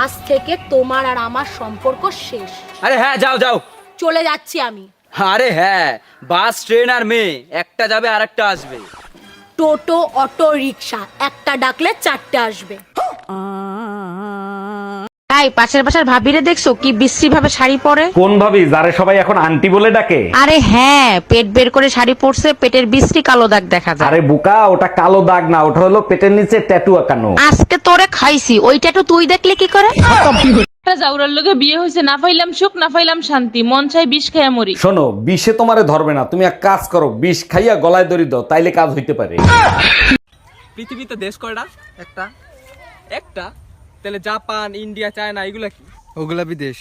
আজ থেকে তোমার আর আমার সম্পর্ক শেষ। আরে হ্যাঁ, যাও যাও। চলে যাচ্ছি আমি। আরে হ্যাঁ, বাস ট্রেন আর মেয়ে, একটা যাবে আর একটা আসবে। টোটো অটো রিক্সা, একটা ডাকলে চারটে আসবে। তাই পাশের বাসার ভাবিরে দেখছো কি বিশ্রী ভাবে শাড়ি পরে? কোন ভাবি যারে সবাই এখন আন্টি বলে ডাকে? আরে হ্যাঁ, পেট বের করে শাড়ি পরছে, পেটের বিশ্রী কালো দাগ দেখা যায়। আরে বুকা, ওটা কালো দাগ না, ওটা হলো পেটের নিচে ট্যাটু আঁকানো। আজকে তোরে খাইছি, ওইটা তো তুই দেখলে কি করে? জাউরার লগে বিয়ে হয়েছে, না পাইলাম সুখ না পাইলাম শান্তি, মন চাই বিষ খাইয়া মরি। শোনো, বিষে তোমারে ধরবে না, তুমি এক কাজ করো, বিষ খাইয়া গলায় দড়ি দাও, তাইলে কাজ হইতে পারে। পৃথিবীতে দেশ কয়টা? একটা। একটা? তাহলে জাপান, ইন্ডিয়া, চায়না এগুলা কি? ওগুলা বিদেশ।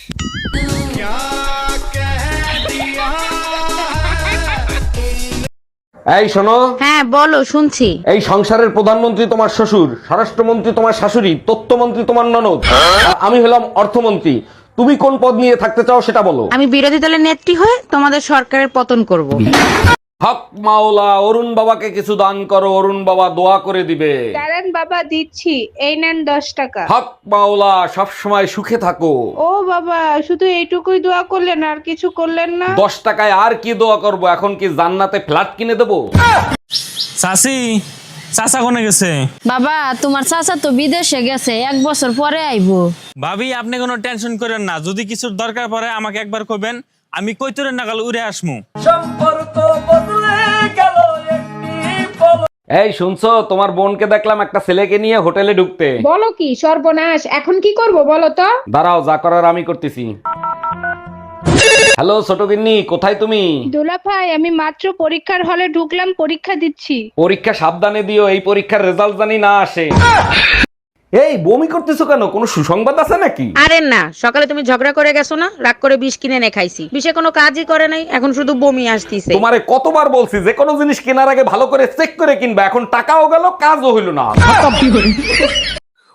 এই শোনো, হ্যাঁ বলো, শুনছি। এই সংসারের প্রধানমন্ত্রী তোমার শ্বশুর, স্বরাষ্ট্রমন্ত্রী তোমার শাশুড়ি, তথ্যমন্ত্রী তোমার ননদ, আর আমি হলাম অর্থমন্ত্রী। তুমি কোন পদ নিয়ে থাকতে চাও সেটা বলো। আমি বিরোধী দলের নেত্রী হয়ে তোমাদের সরকারের পতন করব। হক মাওলা, অরুণ বাবাকে কিছু দান করো, অরুণ বাবা দোয়া করে দিবে। দাঁড়ান বাবা, দিচ্ছি, এই নেন 10 টাকা। হক মাওলা, সব সময় সুখে থাকো। ও বাবা, শুধু এইটুকুই দোয়া করলেন, আর কিছু করলেন না? 10 টাকায় আর কি দোয়া করব? এখন কি জান্নাতে ফ্ল্যাট কিনে দেবো? চাচি, চাচা কোনে গেছে? বাবা, তোমার চাচা তো বিদেশে গেছে, 1 বছর পরে আইবো। ভাবি, আপনি কোনো টেনশন করেন না, যদি কিছুর দরকার পড়ে আমাকে একবার কইবেন, আমি কইতরে নাগাল উড়ে আসমু। এই শুনছো, তোমার বোনকে দেখলাম একটা ছেলেকে নিয়ে হোটেলে ঢুকতে। বলো কি সর্বনাশ, এখন কি করব বলো তো? দাঁড়াও, যা করার আমি করতেছি। হ্যালো ছোট গিন্নি, কোথায় তুমি? দুলা ভাই, আমি মাত্র পরীক্ষার হলে ঢুকলাম, পরীক্ষা দিচ্ছি। পরীক্ষা সাবধানে দিও, এই পরীক্ষার রেজাল্ট জানি না আসে। এই বমি করতেছো কেন? কোনো সুসংবাদ আছে নাকি? আরে না, সকালে তুমি ঝগড়া করে গেছো না, রাগ করে বিষ কিনে এনে খাইছি, বিষে কোনো কাজই করে নাই, এখন শুধু বমি আসতিছে। তোমারে কতবার বলছি যে কোনো জিনিস কেনার আগে ভালো করে চেক করে কিনবা, এখন টাকাও গেল, কাজও হইল না।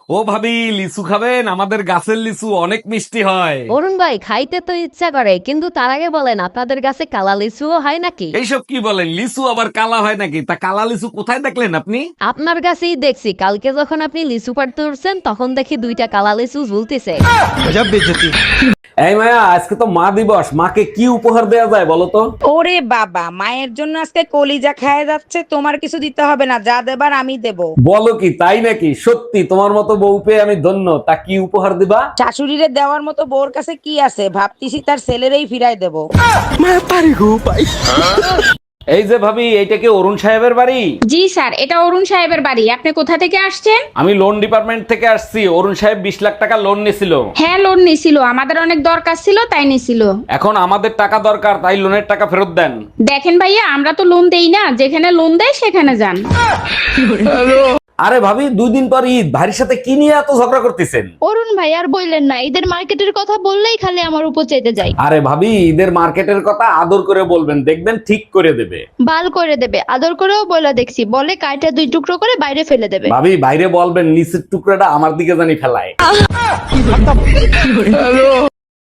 ও ভাবি, লিচু খাবেন? আমাদের গাছের লিচু অনেক মিষ্টি হয়। অরুণ ভাই, খাইতে তো ইচ্ছা করে, কিন্তু তার আগে বলেন আপনাদের কাছে কালা লিচুও হয় নাকি? এইসব কি বলেন? লিচু আবার কালা হয় নাকি? তা কালা লিচু কোথায় দেখলেন আপনি? আপনার কাছেই দেখছি, কালকে যখন আপনি লিচু পাড়তে উঠছেন তখন দেখি 2টা কালা লিচু ঝুলতেছে। এই মায়া, আজকে তো মা দিবস, মাকে কি উপহার দেয়া যায় বলো তো? ওরে বাবা, মায়ের জন্য আজকে কলিজা খায় যাচ্ছে, তোমার কিছু দিতে হবে না, যা দেবার আমি দেব। বলো কি, তাই নাকি? সত্যি তোমার মতো বউ পেয়ে আমি ধন্য। তা কি উপহার দিবা? শাশুড়িরে দেওয়ার মতো বউর কাছে কি আছে, ভাবতেছি তার ছেলেরই ফিরাই দেব। এই যে ভাবি, এইটা কি অরুণ সাহেবের বাড়ি? জি স্যার, এটা অরুণ সাহেবের বাড়ি। আপনি কোথা থেকে আসছেন? আমি লোন ডিপার্টমেন্ট থেকে আসছি। অরুণ সাহেব 20 লাখ টাকা লোন নিছিল। হ্যাঁ, লোন নিছিল, আমাদের অনেক দরকার ছিল তাই নিছিল। এখন আমাদের টাকা দরকার, তাই লোনের টাকা ফেরত দেন। দেখেন ভাইয়া, আমরা তো লোন দেই না, যেখানে লোন দেয় সেখানে যান। আরে ভাবি, 2 দিন পর ঈদ, ভাইয়ের সাথে কি নিয়ে এত ঝগড়া করতেছেন? অরুণ ভাই আর বললেন না, ঈদের মার্কেটের কথা বললেই খালি আমার উপর চাইতে যায়। আরে ভাবি, ঈদের মার্কেটের কথা আদর করে বলবেন, দেখবেন ঠিক করে দেবে। বাল করে দেবে, আদর করেও বলে দেখছি, বলে কাইটা 2 টুকরো করে বাইরে ফেলে দেবে। ভাবি, বাইরে বলবেন নিচের টুকরাটা আমার দিকে জানি ফেলায়।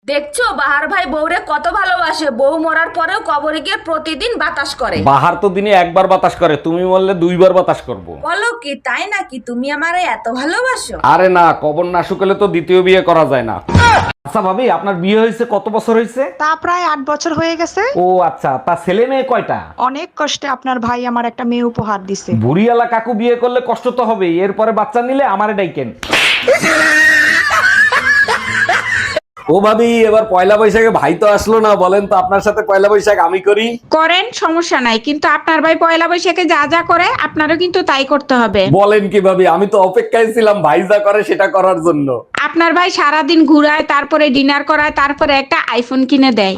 দেখছো বাহার ভাই বউরে কত ভালোবাসে, বউ মরার পরেও কবরে গিয়ে প্রতিদিন বাতাস করে। বাহার তো দিনে একবার বাতাস করে, তুমি বললে 2বার বাতাস করব। বলো কি, তাই নাকি? তুমি আমারে এত ভালোবাসো? আরে না, কবর না শুকালে তো দ্বিতীয় বিয়ে করা যায় না। আচ্ছা ভাবি, আপনার বিয়ে হয়েছে কত বছর হয়েছে? তা প্রায় 8 বছর হয়ে গেছে। ও আচ্ছা, তা ছেলে মেয়ে কয়টা? অনেক কষ্টে আপনার ভাই আমার একটা মেয়ে উপহার দিছে। বুড়িয়ালা কাকু বিয়ে করলে কষ্ট তো হবে, এরপরে বাচ্চা নিলে আমারে ডাইকেন। ও ভাবি, এবার পয়লা বৈশাখে ভাই তো আসলো না, বলেন তো আপনার সাথে পয়লা বৈশাখ আমি করি? করেন, সমস্যা নাই, কিন্তু আপনার ভাই পয়লা বৈশাখে যা যা করে আপনারও কিন্তু তাই করতে হবে। বলেন কি ভাবি, আমি তো অপেক্ষায় ছিলাম ভাই যা করে সেটা করার জন্য। আপনার ভাই সারাদিন ঘুরায়, তারপরে ডিনার করায়, তারপরে একটা আইফোন কিনে দেয়।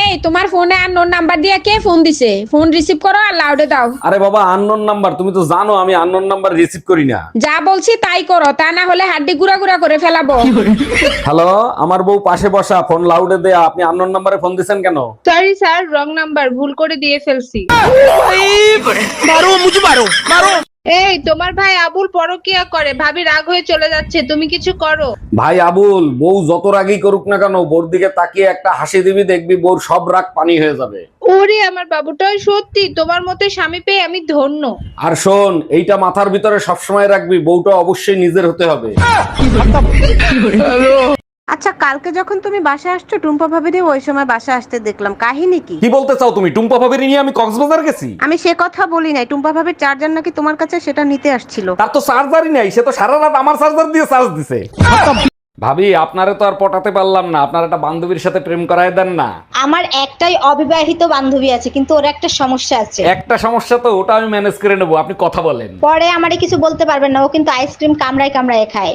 এই, তোমার ফোনে আননোন নাম্বার দিয়ে কে ফোন দিছে? ফোন রিসিভ করো আর লাউডে দাও। আরে বাবা, আননোন নাম্বার, তুমি তো জানো আমি আননোন নাম্বার রিসিভ করি না। যা বলছি তাই করো, তা না হলে হাড্ডি গুড়া গুড়া করে ফেলাবো। হ্যালো, আমার বউ পাশে বসা, ফোন লাউডে দেয়া, আপনি আননোন নাম্বারে ফোন দিছেন কেন? সরি স্যার, রং নাম্বার, ভুল করে দিয়ে ফেলছি। এই তোমার ভাই আবুল পরকিয়া করে, ভাবি রাগ হয়ে চলে যাচ্ছে, তুমি কিছু করো। ভাই আবুল, বউ যত রাগই করুক না কেন, বোর দিকে তাকিয়ে একটা হাসি দিবি, দেখবি বোর সব রাগ পানি হয়ে যাবে। ওরে আমার বাবুটাই সত্যি তোমার মতো স্বামী পেয়ে আমি ধন্য। আর শোন, এইটা মাথার ভিতরে সবসময় রাখবি, বউটা অবশ্যই নিজের হতে হবে। আচ্ছা, কালকে যখন তুমি বাসা আসছো টুম্পা ভাবিরে ওই সময় বাসা আসতে দেখলাম, কাহিনী কি? কি বলতে চাও তুমি? টুম্পা ভাবির নিয়ে আমি কক্সবাজার গেছি? আমি সে কথা বলি নাই, টুম্পা ভাবির চার্জার নাকি তোমার কাছে, সেটা নিতে আসছিল। তার তো চার্জারই নাই, সে তো সারা রাত আমার চার্জার দিয়ে চার্জ দিছে। ভাবি, আপনারে তো আর পটাতে পারলাম না, আপনার একটা বান্ধবীর সাথে প্রেম করায় দেন না। আমার একটাই অবিবাহিত বান্ধবী আছে, কিন্তু ওর একটা সমস্যা আছে। একটা সমস্যা তো, ওটা আমি ম্যানেজ করে নেবো, আপনি কথা বলেন। পরে আমারে কিছু বলতে পারবেন না, ও কিন্তু আইসক্রিম কামড়ায় কামড়ায় খায়।